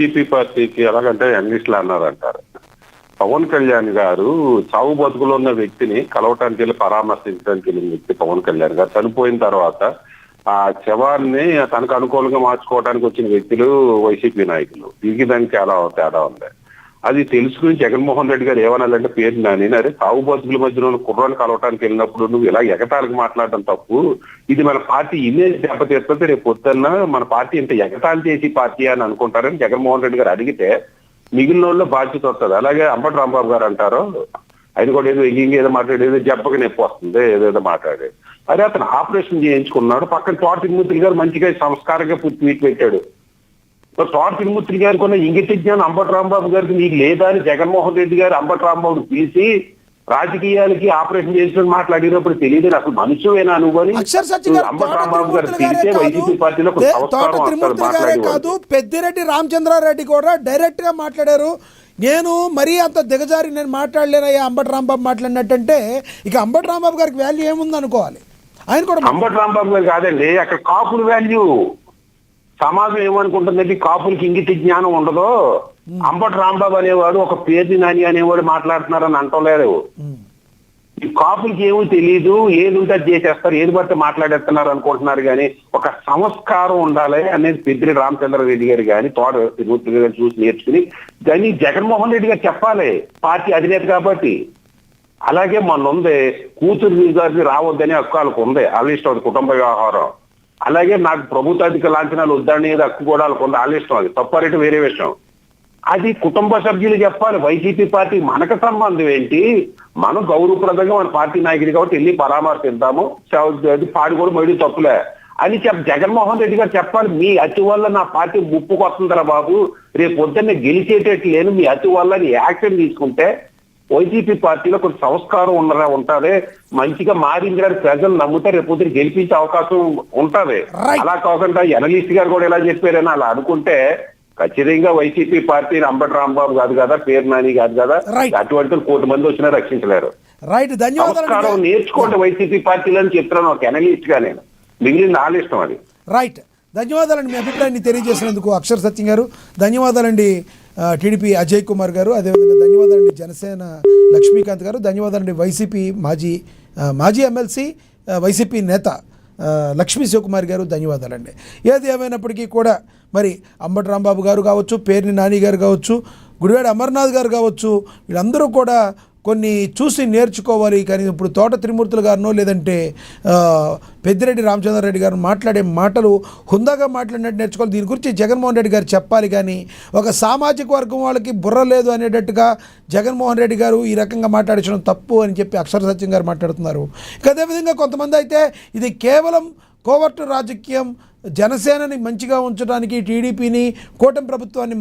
TP పార్టీకి ఎలాగంటే అనలిస్టులు అన్నారంటారు. పవన్ కళ్యాణ్ గారు చావు బతుకులో ఉన్న వ్యక్తిని కలవటానికి వెళ్ళి పరామర్శించడానికి వెళ్ళిన వ్యక్తి పవన్ కళ్యాణ్ గారు చనిపోయిన తర్వాత ఆ శవాన్ని తనకు అనుకూలంగా మార్చుకోవడానికి వచ్చిన వ్యక్తులు వైసీపీ నాయకులు. దీనికి దానికి చాలా తేడా ఉంది. అది తెలుసుకుని జగన్మోహన్ రెడ్డి గారు ఏమనాలంటే పేరు నాని అరే చావు బతుకుల మధ్యలో ఉన్న కుర్రాన్ని కలవటానికి వెళ్ళినప్పుడు నువ్వు ఇలా ఎగతాళికి మాట్లాడటం తప్పు. ఇది మన పార్టీ ఇమేజ్ దెబ్బతీస్తుంది. రేపు పొద్దున్న మన పార్టీ ఇంత ఎగతాళి చేసి పార్టీ అని అనుకుంటారని జగన్మోహన్ రెడ్డి గారు అడిగితే మిగిలిన వాళ్ళు బాధ్యత వస్తుంది. అలాగే అంబటి రాంబాబు గారు అంటారు, ఆయన కూడా ఏదో ఏదో మాట్లాడేది జబ్బకి నొప్పి వస్తుంది ఏదేదో మాట్లాడే. అరే అతను ఆపరేషన్ చేయించుకున్నాడు. పక్కన తోట తిరుమూర్తి గారు మంచిగా సంస్కారంగా ట్వీట్ పెట్టాడు. తోట తిరుమూర్తి గారికి ఉన్న ఇంగిత జ్ఞానం అంబటి రాంబాబు గారికి నీకు లేదా అని జగన్మోహన్ రెడ్డి గారు అంబటి రాంబాబుని పిలిచి రాజకీయాలకి ఆపరేషన్ చేసిన మాట్లాడినప్పుడు తెలియదు అసలు మనుషువేనా నువ్వు అని అంబటి రాంబాబు గారు పిలిచే వైసీపీ పార్టీలో కాదు. పెద్దిరెడ్డి రామచంద్రారెడ్డి కూడా డైరెక్ట్ గా మాట్లాడారు. నేను మరీ అంత దిగజారి నేను మాట్లాడలేనయ్యా అంబటి రాంబాబు మాట్లాడినట్టంటే ఇక అంబటి రాంబాబు గారికి వాల్యూ ఏముంది అనుకోవాలి. ఆయన కూడా అంబటి రాంబాబు గారు కాదండి, అక్కడ కాపుల వాల్యూ. సమాజం ఏమనుకుంటుందంటే కాపులకి ఇంగిత జ్ఞానం ఉండదు. అంబటి రాంబాబు అనేవాడు ఒక పేర్ని నాని అనేవాడు మాట్లాడుతున్నారని అంటలేదు. ఈ కాపులకి ఏమీ తెలియదు, ఏది ఉంటే అది చేసేస్తారు, ఏది పడితే మాట్లాడేస్తున్నారు అనుకుంటున్నారు. కానీ ఒక సంస్కారం ఉండాలి అనేది పెద్దిరెడ్డి రామచంద్రారెడ్డి గారు కానీ తోట తిరుమూర్తి గారు చూసి నేర్చుకుని కానీ జగన్మోహన్ రెడ్డి గారు చెప్పాలి పార్టీ అధినేత కాబట్టి. అలాగే మొన్న ఉంది కూతురు గారిని రావద్దని హక్కు వాళ్ళకు ఉంది, వాళ్ళ ఇష్టం, కుటుంబ వ్యవహారం. అలాగే నాకు ప్రభుత్వాధిక లాంఛనాలు వద్దని హక్కు కూడా వాళ్ళకు ఉంది, వాళ్ళ ఇష్టం. అది తప్పరేటు వేరే విషయం. అది కుటుంబ సభ్యులు చెప్పాలి. వైసీపీ పార్టీ మనకు సంబంధం ఏంటి? మనం గౌరవప్రదంగా మన పార్టీ నాయకుడి కాబట్టి వెళ్ళి పరామర్శిద్దాము, పాడి కూడా మళ్ళీ తప్పులే అని జగన్మోహన్ రెడ్డి గారు చెప్పాలి. మీ అతి వల్ల నా పార్టీ ముప్పుకు వస్తుందిరా బాబు, రేపు పొద్దున్నే గెలిచేటట్టు లేను, మీ అతి వల్ల యాక్షన్ తీసుకుంటే వైసీపీ పార్టీలో కొంచెం సంస్కారం ఉంటది, మంచిగా మారిందని ప్రజలు నమ్ముతే రేపు పొద్దున గెలిపించే అవకాశం ఉంటది. అలా కాకుండా అనలిస్ట్ గారు కూడా ఎలా చెప్పారని అలా అనుకుంటే ఖచ్చితంగా వైసీపీ పార్టీని అంబటి రాంబాబు కాదు కదా, పేరు నాని కాదు కదా, అటువంటి 1,00,00,000 మంది వచ్చినా రక్షించలేరు. సంస్కారం నేర్చుకోండి వైసీపీ పార్టీలో అని చెప్తున్నాను ఒక అనలిస్ట్ గా. నేను మిగిలిన ఆలిష్టం అది. రైట్, ధన్యవాదాలండి మీ అభిప్రాయాన్ని తెలియజేసినందుకు అక్షర్ సత్యం గారు. ధన్యవాదాలండి టీడీపీ అజయ్ కుమార్ గారు. అదేవిధంగా ధన్యవాదాలండి జనసేన లక్ష్మీకాంత్ గారు. ధన్యవాదాలండి వైసీపీ మాజీ ఎమ్మెల్సీ వైసీపీ నేత లక్ష్మీ శివకుమార్ గారు. ధన్యవాదాలండి. ఏది ఏమైనప్పటికీ కూడా మరి అంబటి రాంబాబు గారు కావచ్చు, పేర్ని నాని గారు కావచ్చు, గుడివాడ అమర్నాథ్ గారు కావచ్చు, వీళ్ళందరూ కూడా కొన్ని చూసి నేర్చుకోవాలి. కానీ ఇప్పుడు తోట త్రిమూర్తులు గారినో లేదంటే పెద్దిరెడ్డి రామచంద్రారెడ్డి గారు మాట్లాడే మాటలు హుందాగా మాట్లాడినట్టు నేర్చుకోవాలి. దీని గురించి జగన్మోహన్ రెడ్డి గారు చెప్పాలి. కానీ ఒక సామాజిక వర్గం వాళ్ళకి బుర్ర లేదు అనేటట్టుగా జగన్మోహన్ రెడ్డి గారు ఈ రకంగా మాట్లాడించడం తప్పు అని చెప్పి అక్షర సత్యం గారు మాట్లాడుతున్నారు. ఇక అదేవిధంగా కొంతమంది అయితే ఇది కేవలం కోవర్టు రాజకీయం, జనసేనని మంచిగా ఉంచడానికి టీడీపీని, కూటమి ప్రభుత్వాన్ని